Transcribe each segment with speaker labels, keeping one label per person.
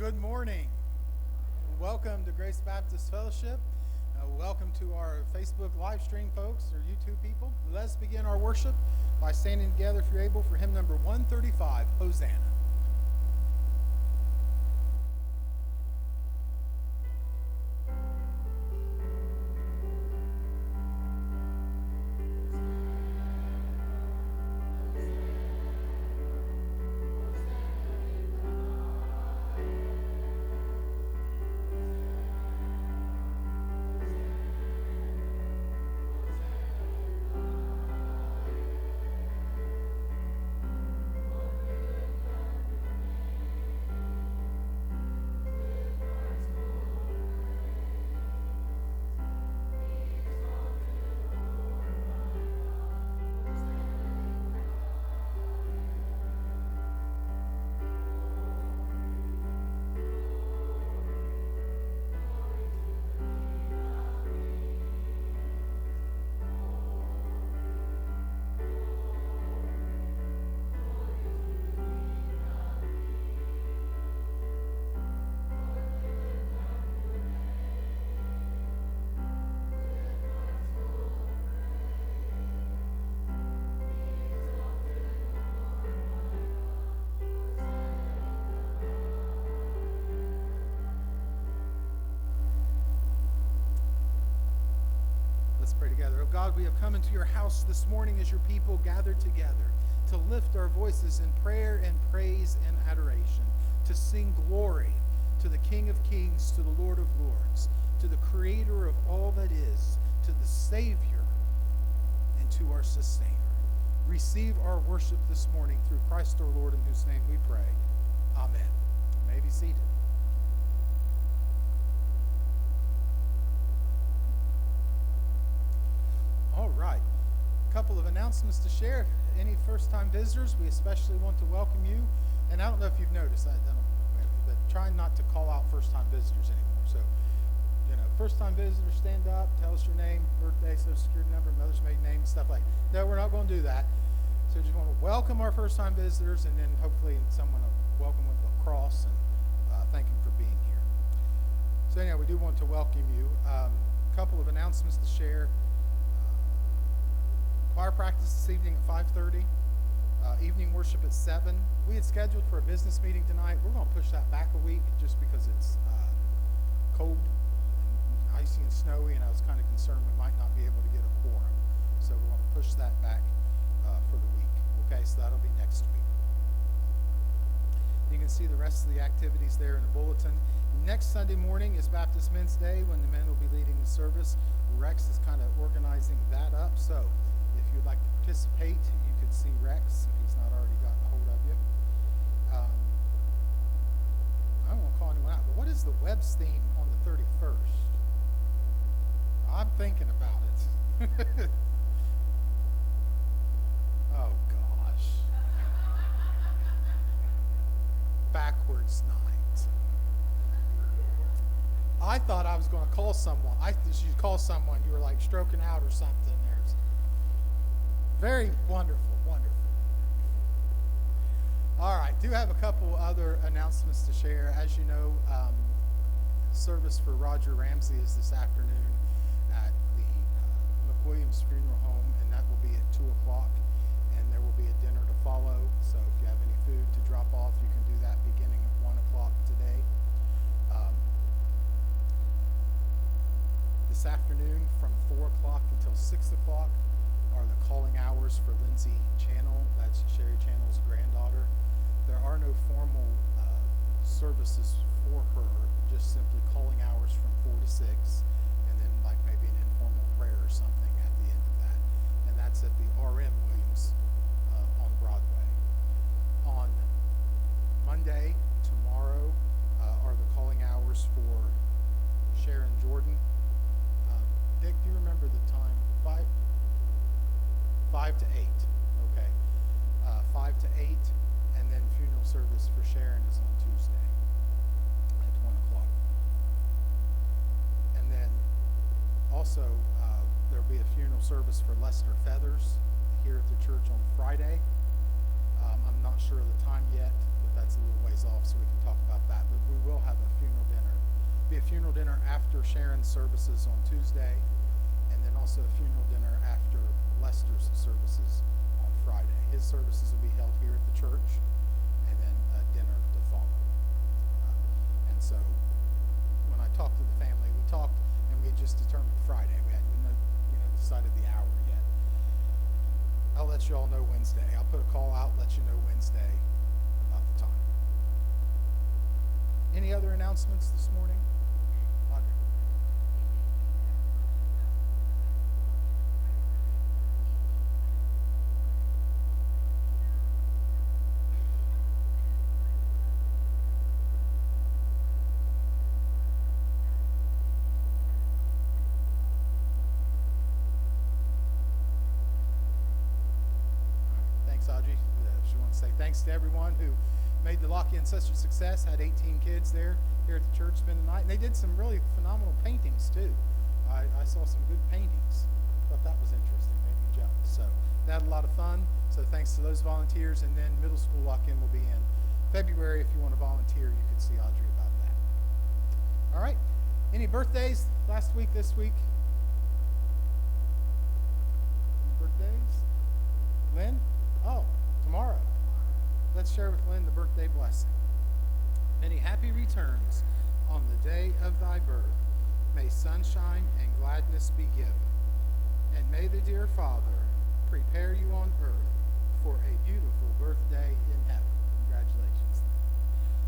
Speaker 1: Good morning. Welcome to Grace Baptist Fellowship. Welcome to our Facebook live stream folks or YouTube people. Let's begin our worship by standing together, if you're able, for hymn number 135, Hosanna. Let's pray together. Oh God, we have come into your house this morning as your people gathered together to lift our voices in prayer and praise and adoration, to sing glory to the King of Kings, to the Lord of Lords, to the Creator of all that is, to the Savior, and to our Sustainer. Receive our worship this morning through Christ our Lord, in whose name we pray. Amen. You may be seated. All right, a couple of announcements to share. Any first-time visitors, we especially want to welcome you. And I don't know if you've noticed, I don't know, but trying not to call out first-time visitors anymore. So, first-time visitors, stand up, tell us your name, birthday, social security number, mother's maiden name, and stuff like that. No, we're not going to do that. So just want to welcome our first-time visitors, and then hopefully someone will welcome with a cross and thank them for being here. So anyhow, we do want to welcome you. A couple of announcements to share. Choir practice this evening at 5:30. Evening worship at 7. We had scheduled for a business meeting tonight. We're going to push that back a week just because it's cold and icy and snowy, and I was kind of concerned we might not be able to get a quorum. So we're going to push that back for the week. Okay, so that'll be next week. You can see the rest of the activities there in the bulletin. Next Sunday morning is Baptist Men's Day, when the men will be leading the service. Rex is kind of organizing that up. So if you'd like to participate, you could see Rex if he's not already gotten a hold of you. I don't want to call anyone out, but what is the Webb's theme on the 31st? I'm thinking about it. Oh, gosh. Backwards night. I thought I was going to call someone. I thought you'd call someone. You were like stroking out or something. There's very wonderful, wonderful. All right, do have a couple other announcements to share. As you know, service for Roger Ramsey is this afternoon at the McWilliams Funeral Home, and that will be at 2 o'clock, and there will be a dinner to follow. So if you have any food to drop off, you can do that beginning at 1 o'clock today. This afternoon from 4 o'clock until 6 o'clock are the calling hours for Lindsay Channel. That's Sherry Channel's granddaughter. There are no formal services for her, just simply calling hours from 4 to 6, and then like maybe an informal prayer or something at the end of that. And that's at the R.M. Williams on Broadway. On Monday, tomorrow, are the calling hours for Sharon Jordan. Dick, do you remember the time? 5 to 8. Okay. 5 to 8, and then funeral service for Sharon is on Tuesday at 1 o'clock. And then also there'll be a funeral service for Lester Feathers here at the church on Friday. not sure of the time yet, but that's a little ways off, so we can talk about that. But we will have a funeral dinner. Be a funeral dinner after Sharon's services on Tuesday, and then also a funeral dinner after Lester's services on Friday. His services will be held here at the church, and then a dinner to follow. And so, when I talked to the family, we talked, and we just determined Friday. We hadn't decided the hour yet. I'll let you all know Wednesday. I'll put a call out, let you know Wednesday about the time. Any other announcements this morning? Audrey? Thanks, Audrey. She wants to say thanks to everyone who made the Lockean such a success. Had 18 kids there here at the church spend the night. And they did some really phenomenal paintings, too. I saw some good paintings. Thought that was interesting. Made me jealous. So they had a lot of fun. So thanks to those volunteers. And then middle school Lock-In will be in February. If you want to volunteer, you could see Audrey about that. All right. Any birthdays last week, this week? Any birthdays? Lynn? Oh, tomorrow. Let's share with Lynn the birthday blessing. Many happy returns on the day of thy birth. May sunshine and gladness be given. And may the dear Father prepare you on earth for a beautiful birthday in heaven. Congratulations.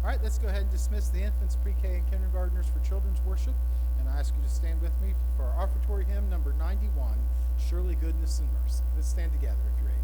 Speaker 1: All right, let's go ahead and dismiss the infants, pre-K, and kindergartners for children's worship. And I ask you to stand with me for our offertory hymn number 91, Surely Goodness and Mercy. Let's stand together if you're able.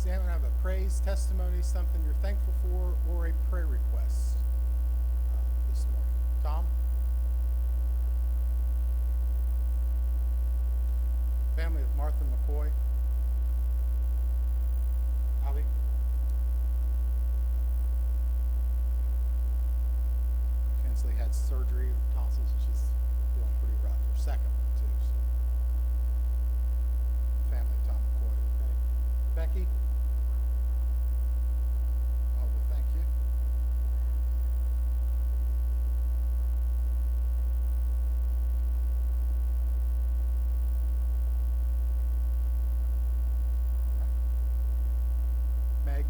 Speaker 1: Does anyone have a praise, testimony, something you're thankful for, or a prayer request this morning? Tom? Family of Martha McCoy. Ali? Kinsley had surgery of tonsils, and she's feeling pretty rough. Her second one, too. So. Family of Tom McCoy. Okay. Becky? Oh, well, thank you. Meg?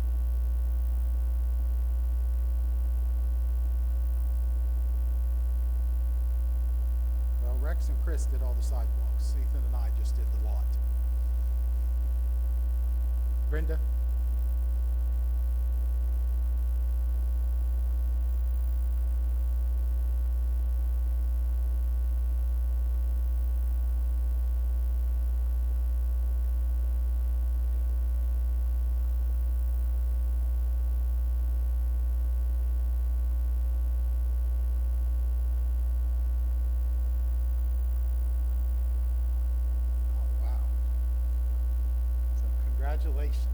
Speaker 1: Well, Rex and Chris did all the sidewalks. Ethan and I just did the lot. Brenda? Oh, wow. So, congratulations.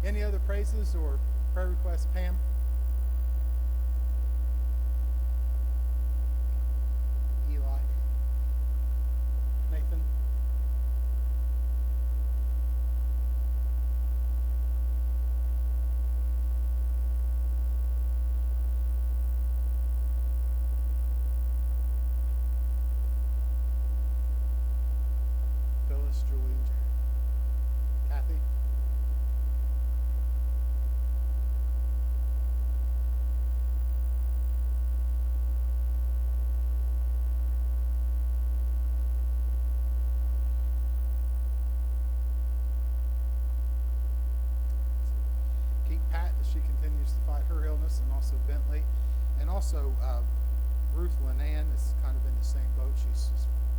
Speaker 1: Any other praises or prayer requests, Pam? Eli? Nathan? Phyllis, Julie, Kathy? Keep Pat as she continues to fight her illness, and also Bentley. And also, Ruth Linan is kind of in the same boat. She's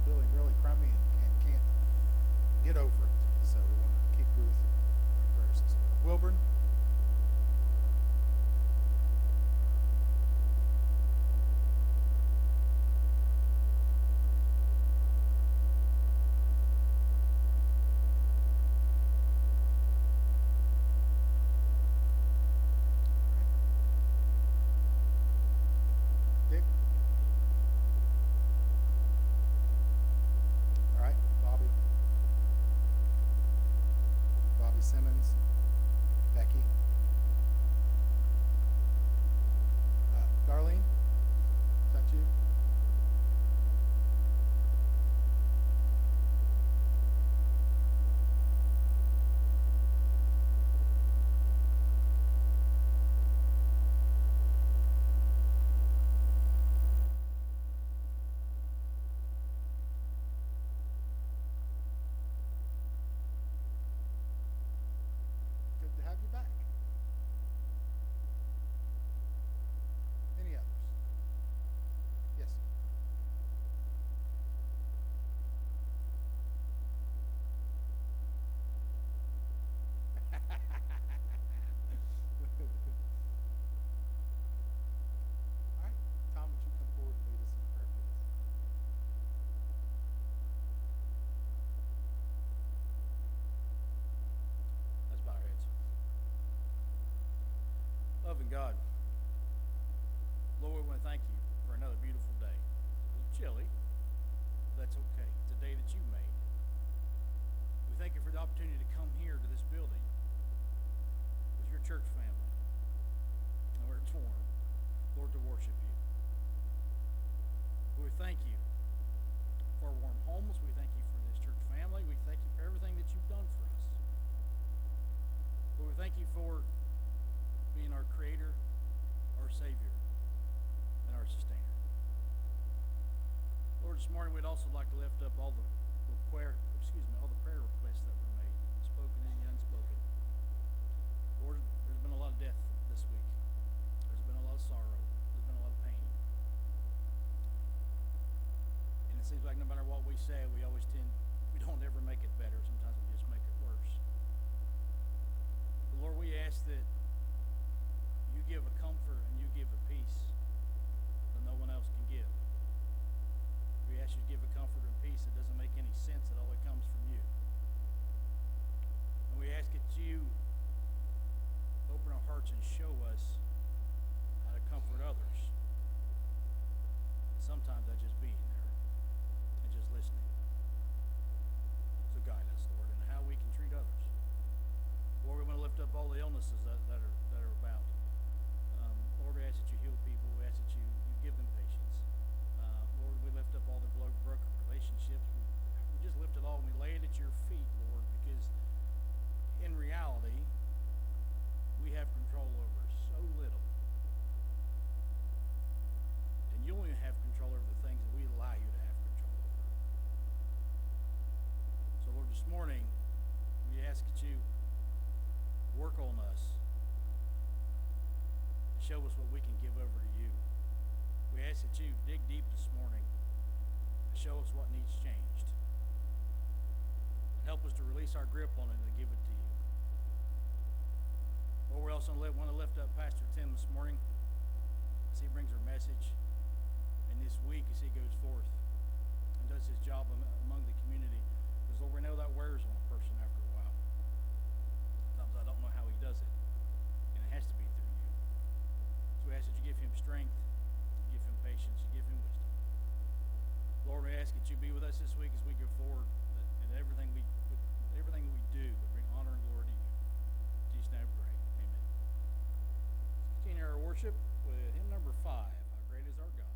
Speaker 1: feeling really crummy and can't get over it. So we want to keep Ruth in our prayers as well. Wilburn? Dick? All right, Bobby? Bobby Simmons? Becky? Darlene? Is that you? Good to have you back. Any others? Yes. All right, Tom, would you come forward and lead us in prayer, please?
Speaker 2: Let's bow our heads. Loving God, Lord, we want to thank you for another beautiful day. It's a little chilly, but that's okay. It's a day that you made. We thank you for the opportunity to come here to this building with your church family, and where it's warm, Lord, to worship you. We thank you for warm homes. We thank you for this church family. We thank you for everything that you've done for us. Lord, we thank you for being our creator, our savior, and our sustainer. Lord, this morning we'd also like to lift up all the prayer requests that were made, spoken and unspoken. Lord, there's been a lot of death this week. There's been a lot of sorrow. There's been a lot of pain. And it seems like no matter what we say, we don't ever make it better. Sometimes we just make it worse. Lord, we ask that you give a comfort and you give a peace that no one else can give. We ask you to give a comfort and peace that doesn't make any sense at all. It comes from you. And we ask that you open our hearts and show us how to comfort others. Sometimes that's just being there and just listening. So guide us, Lord, in how we can treat others. Lord, we want to lift up all the illnesses that are about. Lord, we ask that you heal people. We ask that you give them patience. Lord, we lift up all the broken relationships. We just lift it all and we lay it at your feet, Lord, because in reality, we have control over so little. And you only have control over the things that we allow you to have control over. So, Lord, this morning, we ask that you work on us. Show us what we can give over to you. We ask that you dig deep this morning and show us what needs changed. And help us to release our grip on it and give it to you. Lord, we also want to lift up Pastor Tim this morning as he brings our message. And this week as he goes forth and does his job among the community. Because, Lord, we know that wears on a person after a while. Sometimes I don't know how he does it. And it has to be through you. So we ask that you give him strength, you give him patience, you give him wisdom. Lord, we ask that you be with us this week as we go forward, and everything we do would bring honor and glory to you. In Jesus' name we pray. Amen. Let's continue our worship with hymn number 5, How Great Is Our God.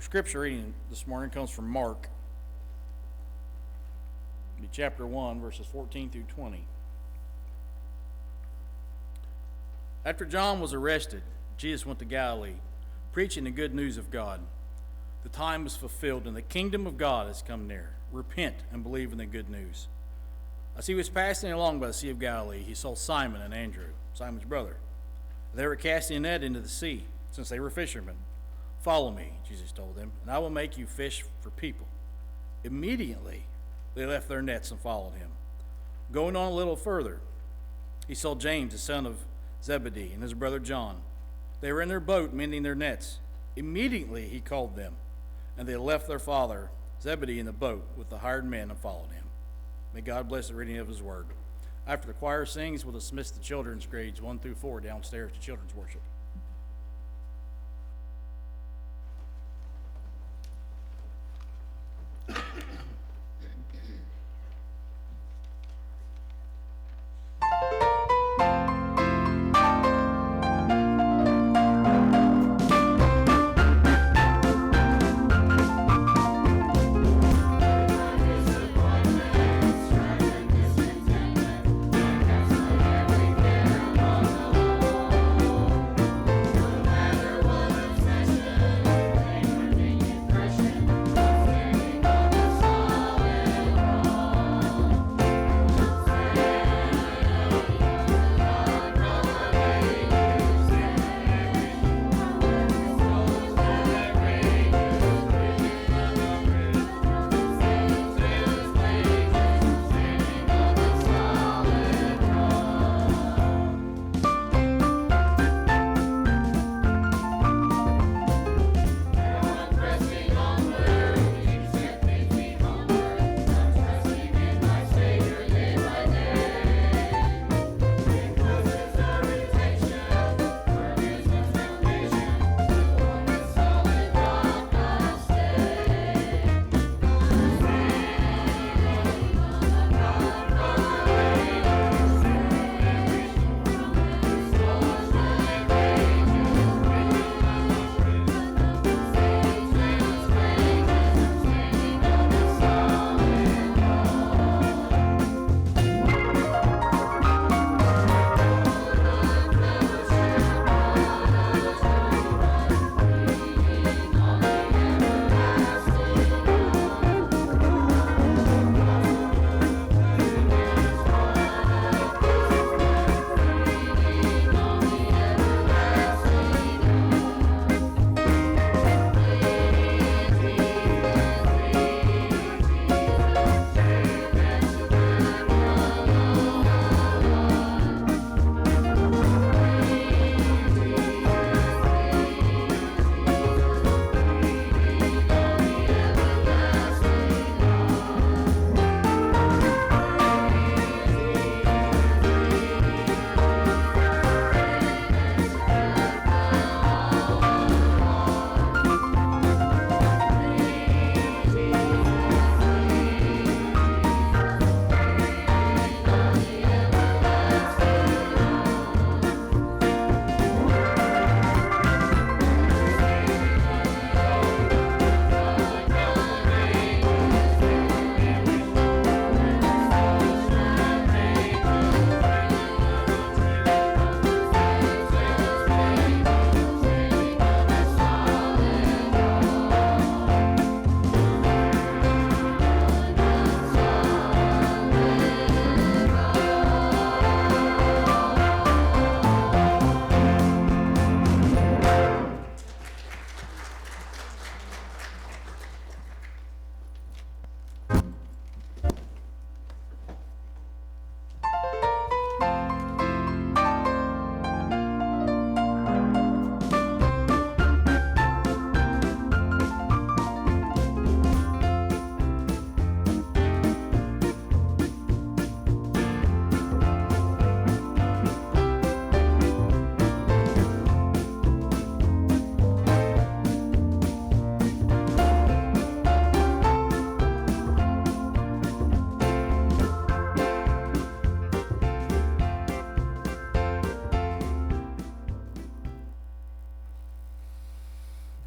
Speaker 2: scripture reading this morning comes from Mark, chapter 1, verses 14 through 20. After John was arrested, Jesus went to Galilee, preaching the good news of God. The time was fulfilled, and the kingdom of God has come near. Repent and believe in the good news. As he was passing along by the Sea of Galilee, he saw Simon and Andrew, Simon's brother. They were casting a net into the sea, since they were fishermen. Follow me, Jesus told them, and I will make you fish for people. Immediately, they left their nets and followed him. Going on a little further, he saw James, the son of Zebedee, and his brother John. They were in their boat mending their nets. Immediately he called them, and they left their father Zebedee in the boat with the hired men and followed him. May God bless the reading of his word. After the choir sings, we'll dismiss the children's grades 1 through 4 downstairs to children's worship.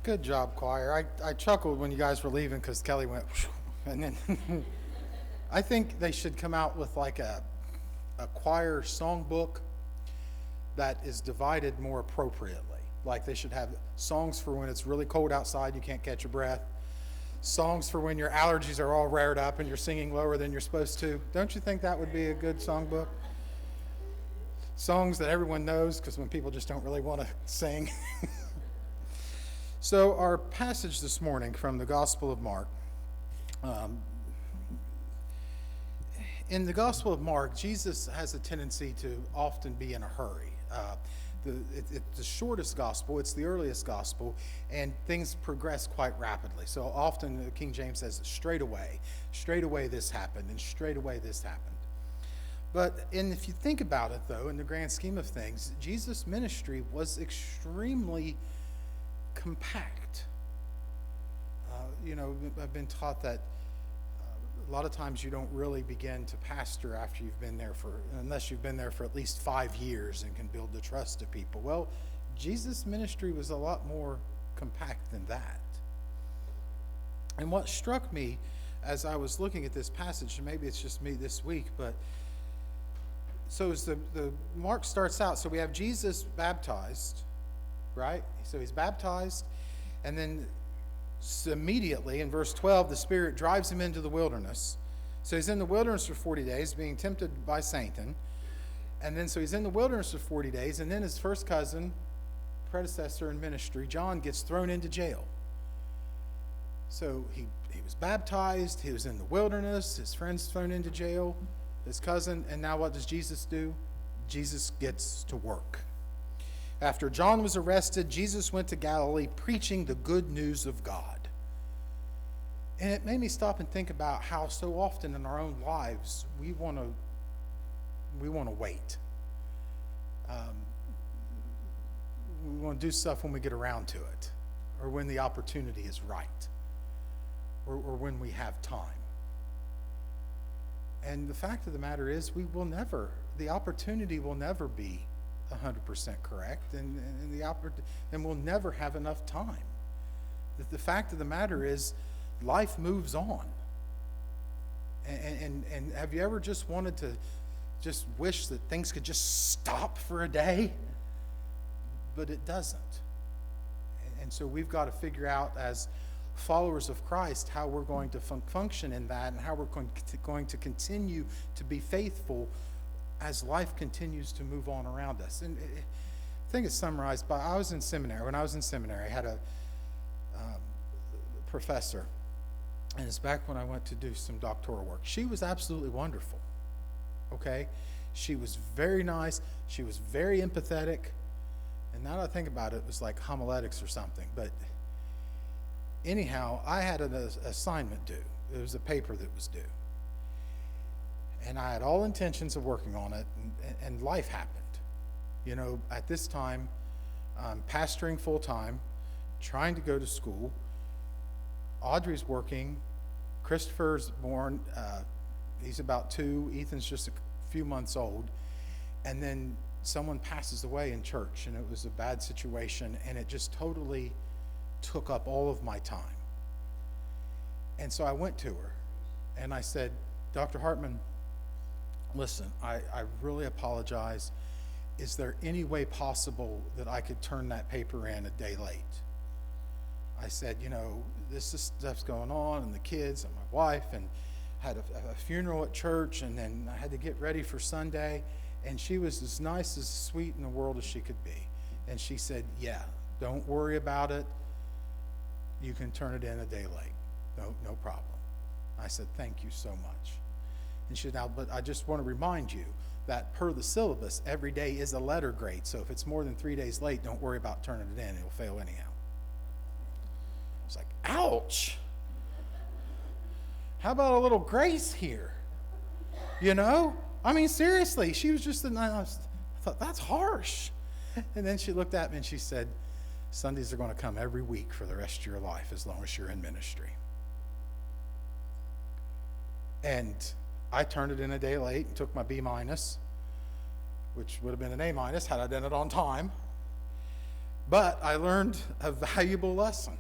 Speaker 1: Good job, choir. I chuckled when you guys were leaving because Kelly went, and then I think they should come out with like a choir songbook that is divided more appropriately. Like they should have songs for when it's really cold outside, you can't catch your breath. Songs for when your allergies are all rared up and you're singing lower than you're supposed to. Don't you think that would be a good songbook? Songs that everyone knows, because when people just don't really want to sing. So our passage this morning from the Gospel of Mark. In the Gospel of Mark, Jesus has a tendency to often be in a hurry. It's the shortest gospel, it's the earliest gospel, and things progress quite rapidly. So often King James says, straight away this happened, and straight away this happened. But if you think about it, though, in the grand scheme of things, Jesus' ministry was extremely compact. I've been taught that a lot of times you don't really begin to pastor after unless you've been there for at least 5 years and can build the trust of people. Well, Jesus' ministry was a lot more compact than that. And what struck me as I was looking at this passage, and maybe it's just me this week, but so as the Mark starts out, so we have Jesus baptized, right? So he's baptized, and then immediately in verse 12, the Spirit drives him into the wilderness. So he's in the wilderness for 40 days, being tempted by Satan. And then so he's in the wilderness for 40 days, and then his first cousin, predecessor in ministry, John, gets thrown into jail. So he was baptized, he was in the wilderness, his friend's thrown into jail, his cousin, and now what does Jesus do? Jesus gets to work. After John was arrested, Jesus went to Galilee preaching the good news of God. And it made me stop and think about how so often in our own lives we want to wait. We want to do stuff when we get around to it, or when the opportunity is right, or when we have time. And the fact of the matter is, the opportunity will never be 100% correct, and we'll never have enough time. The fact of the matter is, life moves on. And have you ever just wanted to just wish that things could just stop for a day? But it doesn't. And so we've got to figure out as followers of Christ how we're going to function in that, and how we're going to continue to be faithful as life continues to move on around us. And I think it's summarized by, when I was in seminary, I had a professor, and it's back when I went to do some doctoral work. She was absolutely wonderful, okay? She was very nice, she was very empathetic, and now that I think about it, it was like homiletics or something. But anyhow, I had an assignment due. It was a paper that was due. And I had all intentions of working on it, and life happened. At this time, I'm pastoring full-time, trying to go to school. Audrey's working. Christopher's born. He's about 2. Ethan's just a few months old. And then someone passes away in church, and it was a bad situation, and it just totally took up all of my time. And so I went to her, and I said, Dr. Hartman, listen, I really apologize. Is there any way possible that I could turn that paper in a day late? I said, this stuff's going on, and the kids and my wife, and had a funeral at church, and then I had to get ready for Sunday. And she was as nice, as sweet in the world as she could be. And she said, yeah, don't worry about it. You can turn it in a day late. No problem. I said, thank you so much. And she said, now, but I just want to remind you that per the syllabus, every day is a letter grade. So if it's more than 3 days late, don't worry about turning it in. It'll fail anyhow. I was like, ouch. How about a little grace here? I mean, seriously, she was just, I thought, that's harsh. And then she looked at me and she said, Sundays are going to come every week for the rest of your life as long as you're in ministry. And I turned it in a day late and took my B-, which would have been an A- had I done it on time. But I learned a valuable lesson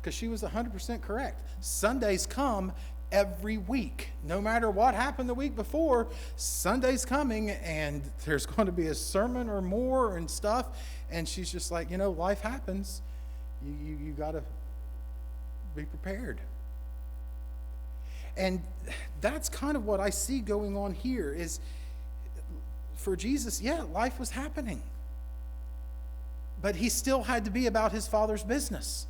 Speaker 1: because she was 100% correct. Sundays come every week. No matter what happened the week before, Sunday's coming and there's going to be a sermon or more and stuff. And she's just like, life happens. You got to be prepared. And that's kind of what I see going on here is for Jesus, life was happening. But he still had to be about his Father's business.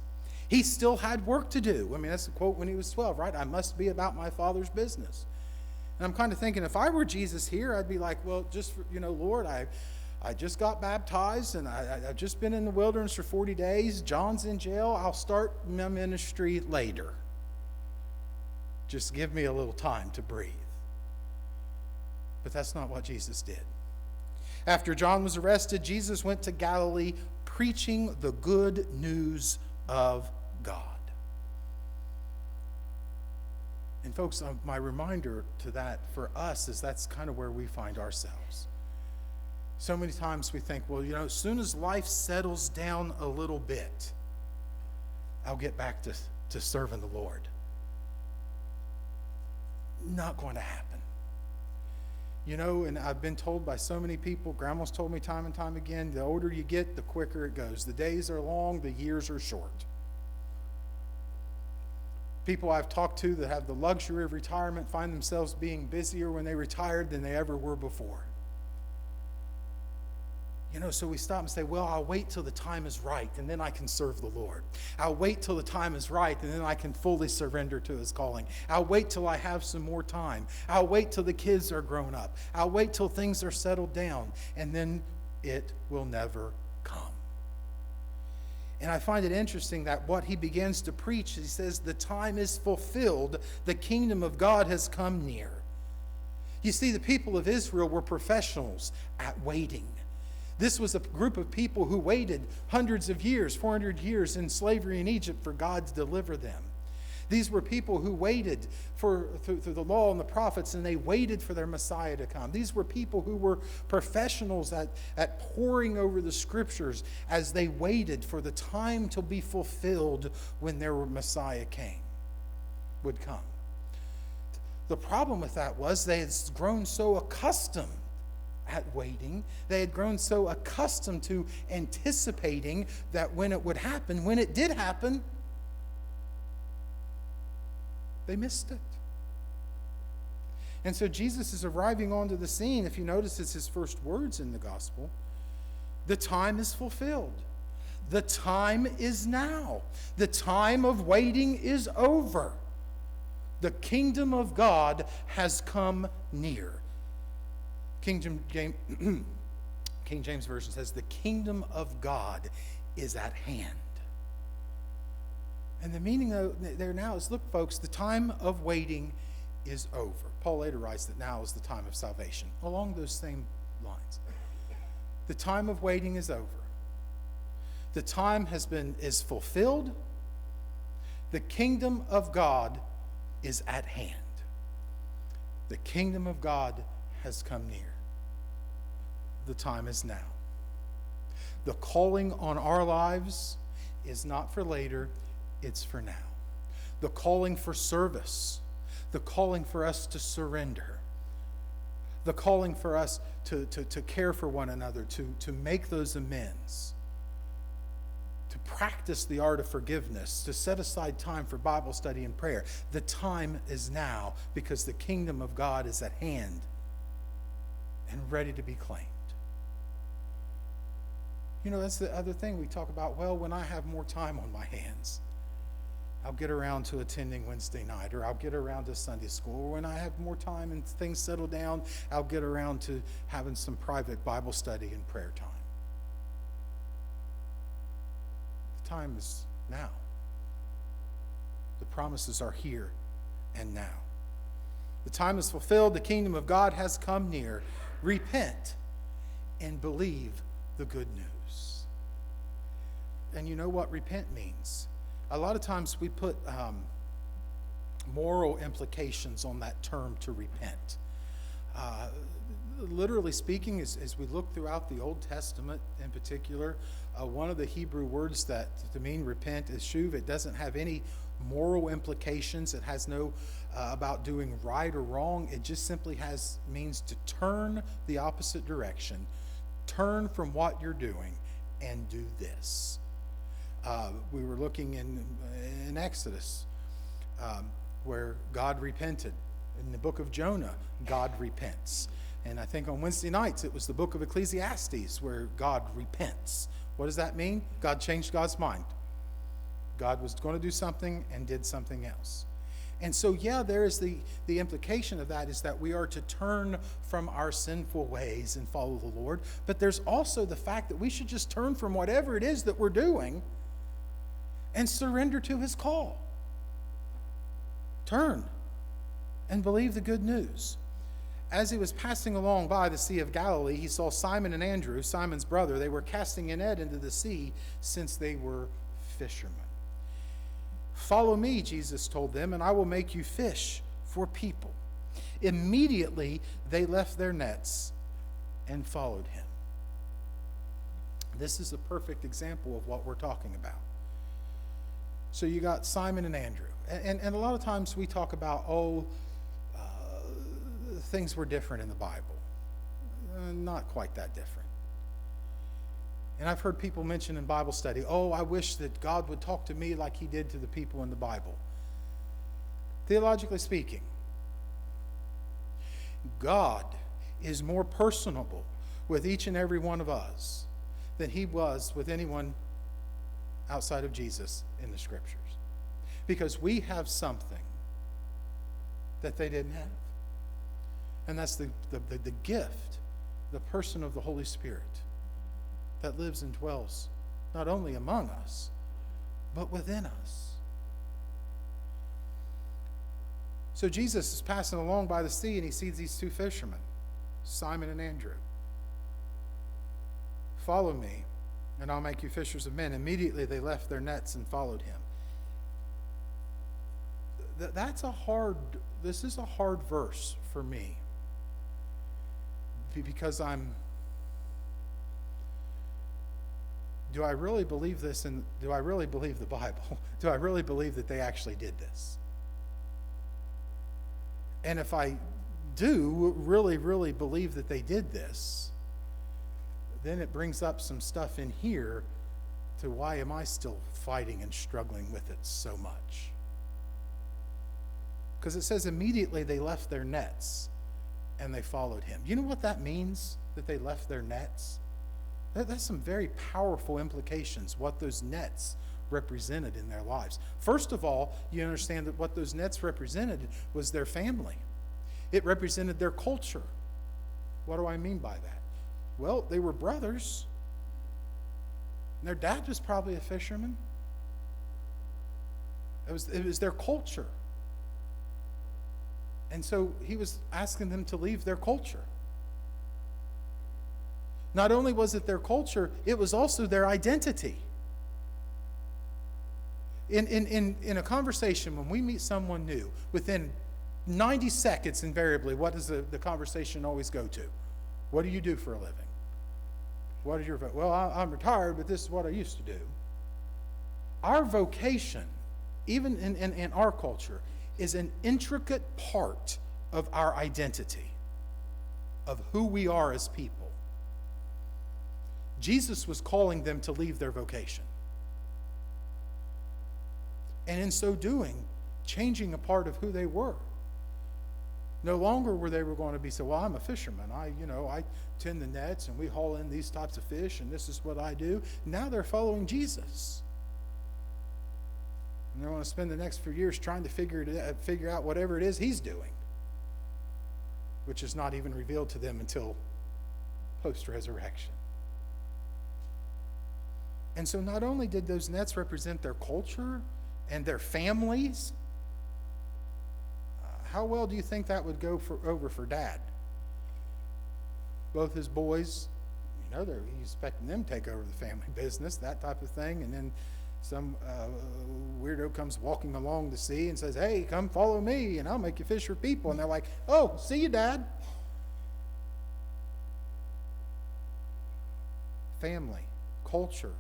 Speaker 1: He still had work to do. I mean, that's the quote when he was 12, right? I must be about my Father's business. And I'm kind of thinking, if I were Jesus here, I'd be like, well, just, Lord, I just got baptized, and I've just been in the wilderness for 40 days. John's in jail. I'll start my ministry later. Just give me a little time to breathe. But that's not what Jesus did. After John was arrested, Jesus went to Galilee preaching the good news of God. And folks, my reminder to that for us is that's kind of where we find ourselves. So many times we think, well, as soon as life settles down a little bit, I'll get back to serving the Lord. Not going to happen. And I've been told by so many people, Grandma's told me time and time again, the older you get, the quicker it goes. The days are long, the years are short. People I've talked to that have the luxury of retirement find themselves being busier when they retired than they ever were before. So we stop and say, well, I'll wait till the time is right, and then I can serve the Lord. I'll wait till the time is right, and then I can fully surrender to his calling. I'll wait till I have some more time. I'll wait till the kids are grown up. I'll wait till things are settled down, and then it will never come. And I find it interesting that what he begins to preach, he says, the time is fulfilled. The kingdom of God has come near. You see, the people of Israel were professionals at waiting. This was a group of people who waited hundreds of years, 400 years in slavery in Egypt for God to deliver them. These were people who waited through the law and the prophets, and they waited for their Messiah to come. These were people who were professionals at poring over the scriptures as they waited for the time to be fulfilled when their Messiah would come. The problem with that was they had grown so accustomed at waiting. They had grown so accustomed to anticipating that when it would happen, when it did happen, they missed it. And so Jesus is arriving onto the scene. If you notice, it's his first words in the gospel. The time is fulfilled. The time is now. The time of waiting is over. The kingdom of God has come near. King James Version says, the kingdom of God is at hand. And the meaning there now is, look, folks, the time of waiting is over. Paul later writes that now is the time of salvation, along those same lines. The time of waiting is over. The time is fulfilled. The kingdom of God is at hand. The kingdom of God has come near. The time is now. The calling on our lives is not for later, it's for now. The calling for service, the calling for us to surrender, the calling for us to care for one another, to make those amends, to practice the art of forgiveness, to set aside time for Bible study and prayer. The time is now because the kingdom of God is at hand and ready to be claimed. That's the other thing we talk about. Well, when I have more time on my hands, I'll get around to attending Wednesday night, or I'll get around to Sunday school. Or when I have more time and things settle down, I'll get around to having some private Bible study and prayer time. The time is now. The promises are here and now. The time is fulfilled. The kingdom of God has come near. Repent and believe the good news. And you know what repent means? A lot of times we put moral implications on that term to repent. literally speaking, as we look throughout the Old Testament in particular, one of the Hebrew words that to mean repent is shuv. It doesn't have any moral implications. It has no about doing right or wrong. It just simply means to turn the opposite direction, turn from what you're doing, and do this. We were looking in Exodus where God repented. In the book of Jonah, God repents. And I think on Wednesday nights it was the book of Ecclesiastes where God repents. What does that mean? God changed God's mind. God was going to do something and did something else. And so, yeah, there is the implication of that is that we are to turn from our sinful ways and follow the Lord. But there's also the fact that we should just turn from whatever it is that we're doing and surrender to his call. Turn and believe the good news. As he was passing along by the Sea of Galilee, he saw Simon and Andrew, Simon's brother. They were casting a net into the sea, since they were fishermen. Follow me, Jesus told them, and I will make you fish for people. Immediately they left their nets and followed him. This is a perfect example of what we're talking about. So you got Simon and Andrew. And a lot of times we talk about, things were different in the Bible. Not quite that different. And I've heard people mention in Bible study, I wish that God would talk to me like he did to the people in the Bible. Theologically speaking, God is more personable with each and every one of us than he was with anyone outside of Jesus in the Scriptures. Because we have something that they didn't have. And that's the gift, the person of the Holy Spirit that lives and dwells not only among us, but within us. So Jesus is passing along by the sea and he sees these two fishermen, Simon and Andrew. Follow me, and I'll make you fishers of men. Immediately they left their nets and followed him. This is a hard verse for me. Because do I really believe this, and do I really believe the Bible? Do I really believe that they actually did this? And if I do really, really believe that they did this, then it brings up some stuff in here to why am I still fighting and struggling with it so much? Because it says immediately they left their nets and they followed him. You know what that means, that they left their nets? That's some very powerful implications, what those nets represented in their lives. First of all, you understand that what those nets represented was their family. It represented their culture. What do I mean by that? Well, they were brothers. And their dad was probably a fisherman. It was their culture. And so he was asking them to leave their culture. Not only was it their culture, it was also their identity. In a conversation, when we meet someone new, within 90 seconds invariably, what does the conversation always go to? What do you do for a living? What is your vocation? Well, I'm retired, but this is what I used to do. Our vocation, even in our culture, is an intricate part of our identity, of who we are as people. Jesus was calling them to leave their vocation. And in so doing, changing a part of who they were. No longer were they going to be so, well, I'm a fisherman. I tend the nets and we haul in these types of fish and this is what I do. Now they're following Jesus. And they want to spend the next few years trying to figure out whatever it is he's doing, which is not even revealed to them until post-resurrection. And so not only did those nets represent their culture and their families, how well do you think that would go over for Dad? Both his boys, he's expecting them to take over the family business, that type of thing, and then some weirdo comes walking along the sea and says, hey, come follow me and I'll make you fish for people. And they're like, oh, see you, Dad. family, culture,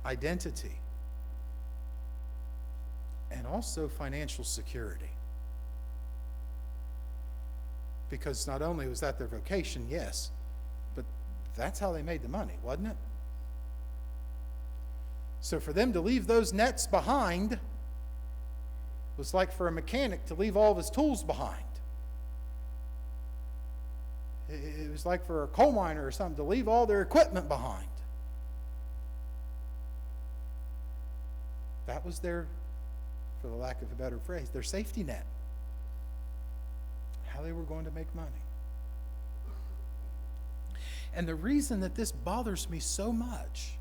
Speaker 1: identity, and also financial security. Because not only was that their vocation, yes, but that's how they made the money, wasn't it? So for them to leave those nets behind was like for a mechanic to leave all of his tools behind. It was like for a coal miner or something to leave all their equipment behind. That was their, for the lack of a better phrase, their safety net. How they were going to make money. And the reason that this bothers me so much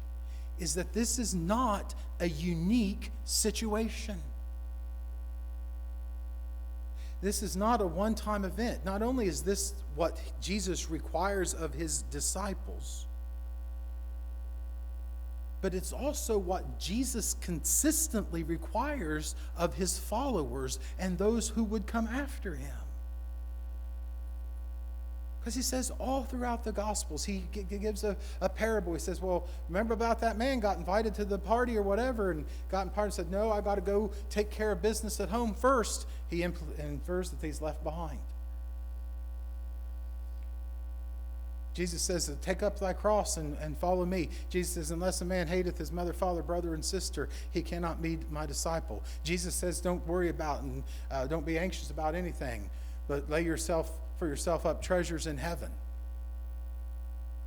Speaker 1: is that this is not a unique situation. This is not a one-time event. Not only is this what Jesus requires of his disciples, but it's also what Jesus consistently requires of his followers and those who would come after him. Because he says all throughout the Gospels, he gives a parable. He says, well, remember about that man got invited to the party or whatever, and got in party and said, no, I got to go take care of business at home first. He infers that he's left behind. Jesus says, take up thy cross and follow me. Jesus says, unless a man hateth his mother, father, brother, and sister, he cannot be my disciple. Jesus says, don't worry about and don't be anxious about anything, but lay for yourself up treasures in heaven.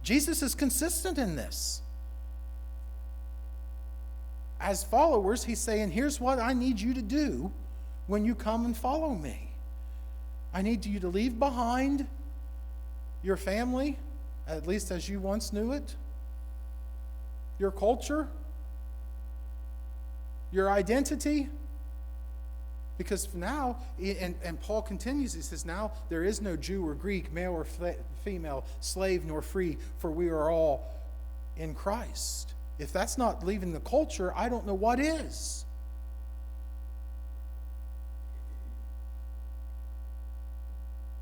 Speaker 1: Jesus is consistent in this. As followers, he's saying, here's what I need you to do when you come and follow me. I need you to leave behind your family, at least as you once knew it, your culture, your identity. Because now, and Paul continues, he says, now there is no Jew or Greek, male or female, slave nor free, for we are all in Christ. If that's not leaving the culture, I don't know what is.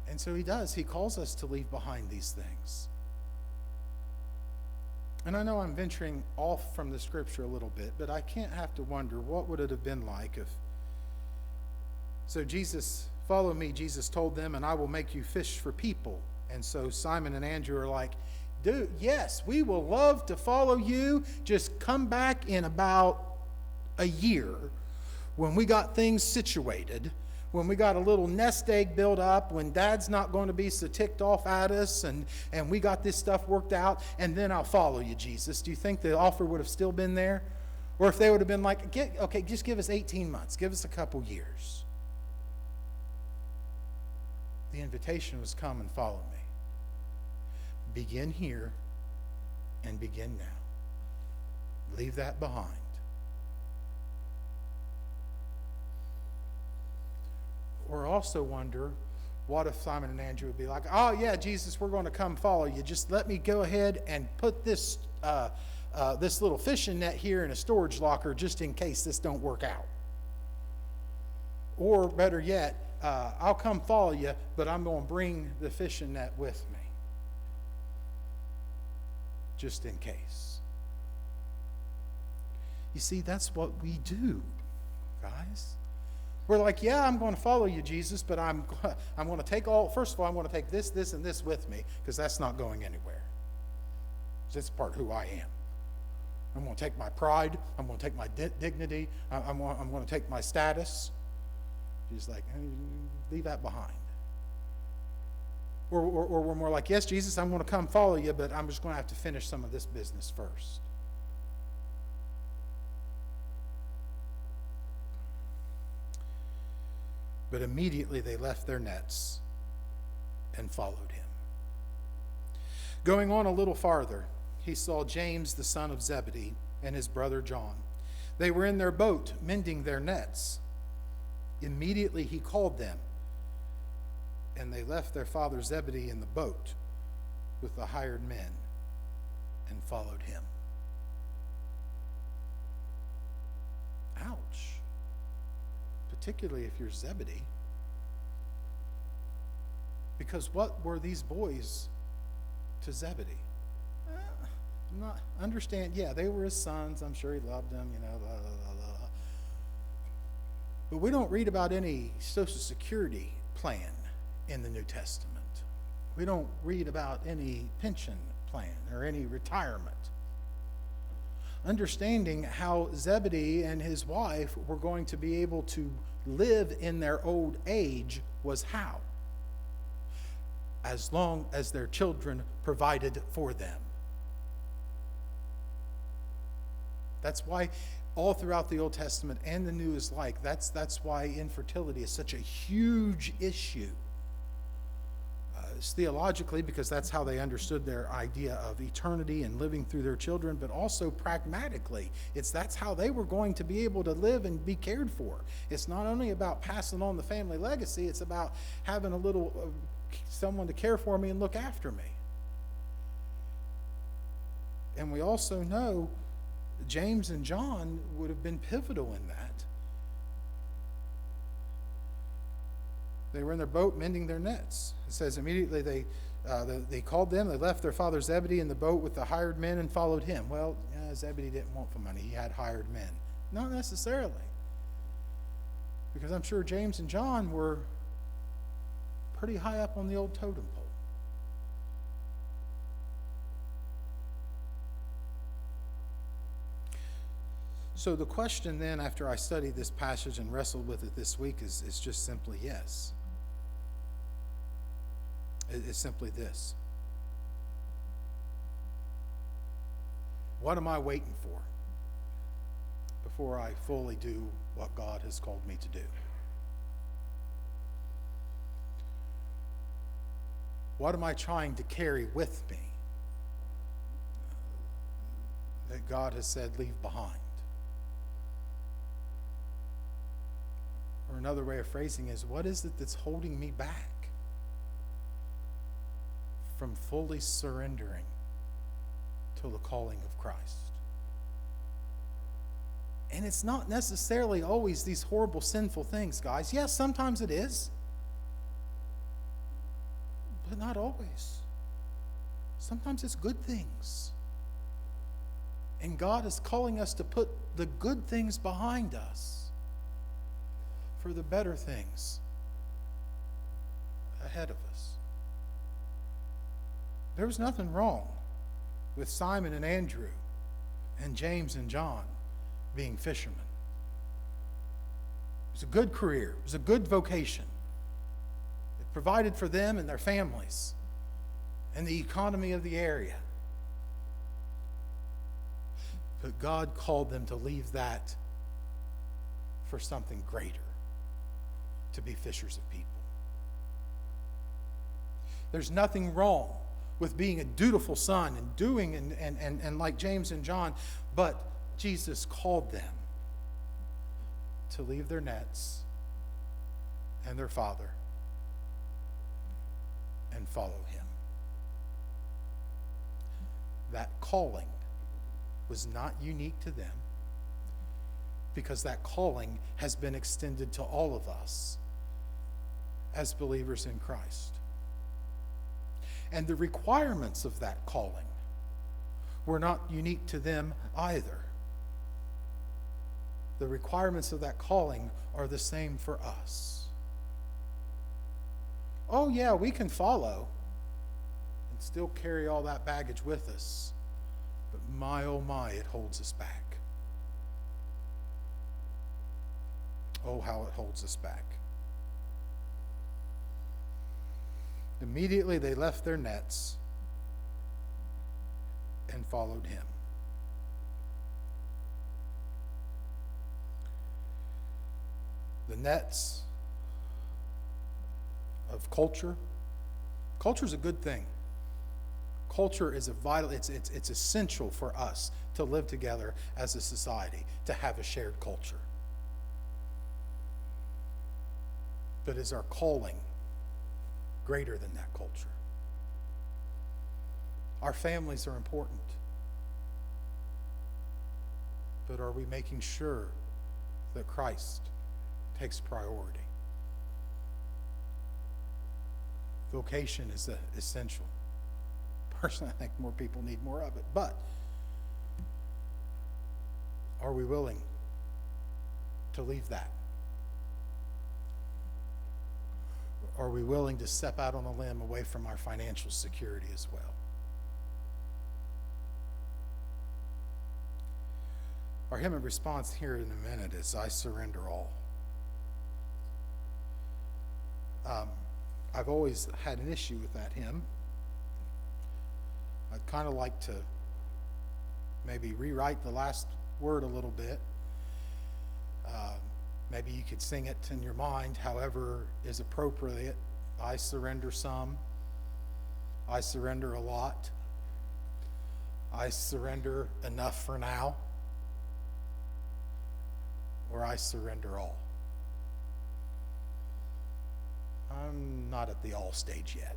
Speaker 1: And so he does. He calls us to leave behind these things. And I know I'm venturing off from the scripture a little bit, but I can't have to wonder, what would it have been like if... So Jesus, follow me, Jesus told them, and I will make you fish for people. And so Simon and Andrew are like, dude, yes, we will love to follow you. Just come back in about a year when we got things situated, when we got a little nest egg built up, when Dad's not going to be so ticked off at us, and we got this stuff worked out, and then I'll follow you, Jesus. Do you think the offer would have still been there? Or if they would have been like, okay, just give us 18 months, give us a couple years. The invitation was, come and follow me. Begin here and begin now. Leave that behind. Or also wonder, what if Simon and Andrew would be like, oh yeah, Jesus, we're going to come follow you. Just let me go ahead and put this this little fishing net here in a storage locker just in case this don't work out. Or better yet, I'll come follow you, but I'm going to bring the fishing net with me. Just in case. You see, that's what we do, guys. We're like, yeah, I'm going to follow you, Jesus, but I'm going to take first of all, I'm going to take this, and this with me, because that's not going anywhere. That's part of who I am. I'm going to take my pride. I'm going to take my dignity. I'm going to take my status. He's like, hey, leave that behind. Or we're more like, yes, Jesus, I'm going to come follow you, but I'm just going to have to finish some of this business first. But immediately they left their nets and followed him. Going on a little farther, he saw James, the son of Zebedee, and his brother John. They were in their boat, mending their nets. Immediately he called them, and they left their father Zebedee in the boat with the hired men and followed him. Ouch. Particularly if you're Zebedee. Because what were these boys to Zebedee? Not understand, yeah, they were his sons. I'm sure he loved them, you know, blah, blah, blah, blah. But we don't read about any Social Security plan in the New Testament. We don't read about any pension plan or any retirement. Understanding how Zebedee and his wife were going to be able to live in their old age was how? As long as their children provided for them. That's why all throughout the Old Testament and the New is like, that's why infertility is such a huge issue. It's theologically, because that's how they understood their idea of eternity and living through their children, but also pragmatically, that's how they were going to be able to live and be cared for. It's not only about passing on the family legacy, it's about having a little someone to care for me and look after me. And we also know James and John would have been pivotal in that. They were in their boat mending their nets. It says immediately they called them. They left their father Zebedee in the boat with the hired men and followed him. Well, Zebedee didn't want for money. He had hired men. Not necessarily. Because I'm sure James and John were pretty high up on the old totem pole. So the question then, after I studied this passage and wrestled with it this week, is just simply yes. It's simply this. What am I waiting for before I fully do what God has called me to do? What am I trying to carry with me that God has said leave behind? Or another way of phrasing is, what is it that's holding me back from fully surrendering to the calling of Christ? And it's not necessarily always these horrible, sinful things, guys. Yes, sometimes it is. But not always. Sometimes it's good things. And God is calling us to put the good things behind us for the better things ahead of us. There was nothing wrong with Simon and Andrew and James and John being fishermen. It was a good career. It was a good vocation. It provided for them and their families and the economy of the area. But God called them to leave that for something greater, to be fishers of people. There's nothing wrong with being a dutiful son and doing and like James and John, but Jesus called them to leave their nets and their father and follow him. That calling was not unique to them, because that calling has been extended to all of us as believers in Christ. And the requirements of that calling were not unique to them either. The requirements of that calling are the same for us. Oh yeah, we can follow and still carry all that baggage with us, but my oh my, it holds us back. Oh, how it holds us back. Immediately they left their nets and followed him. The nets of culture. Culture is a good thing. Culture is it's essential for us to live together as a society, to have a shared culture. But is our calling greater than that culture? Our families are important. But are we making sure that Christ takes priority? Vocation is essential. Personally, I think more people need more of it. But are we willing to leave that? Are we willing to step out on a limb away from our financial security as well? Our hymn of response here in a minute is I Surrender All. I've always had an issue with that hymn. I'd kind of like to maybe rewrite the last word a little bit. Maybe you could sing it in your mind, however is appropriate. I surrender some. I surrender a lot. I surrender enough for now. Or I surrender all. I'm not at the all stage yet.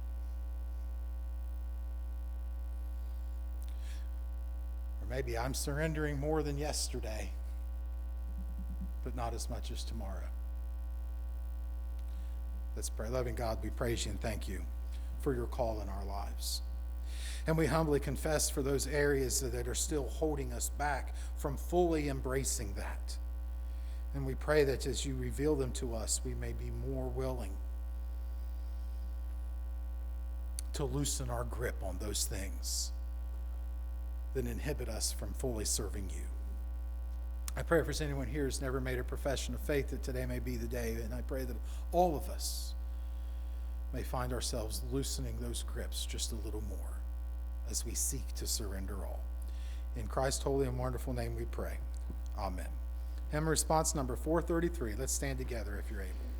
Speaker 1: Or maybe I'm surrendering more than yesterday, but not as much as tomorrow. Let's pray. Loving God, we praise you and thank you for your call in our lives. And we humbly confess for those areas that are still holding us back from fully embracing that. And we pray that as you reveal them to us, we may be more willing to loosen our grip on those things that inhibit us from fully serving you. I pray if there's anyone here who's never made a profession of faith, that today may be the day. And I pray that all of us may find ourselves loosening those grips just a little more as we seek to surrender all. In Christ's holy and wonderful name we pray. Amen. Hymn response number 433. Let's stand together if you're able.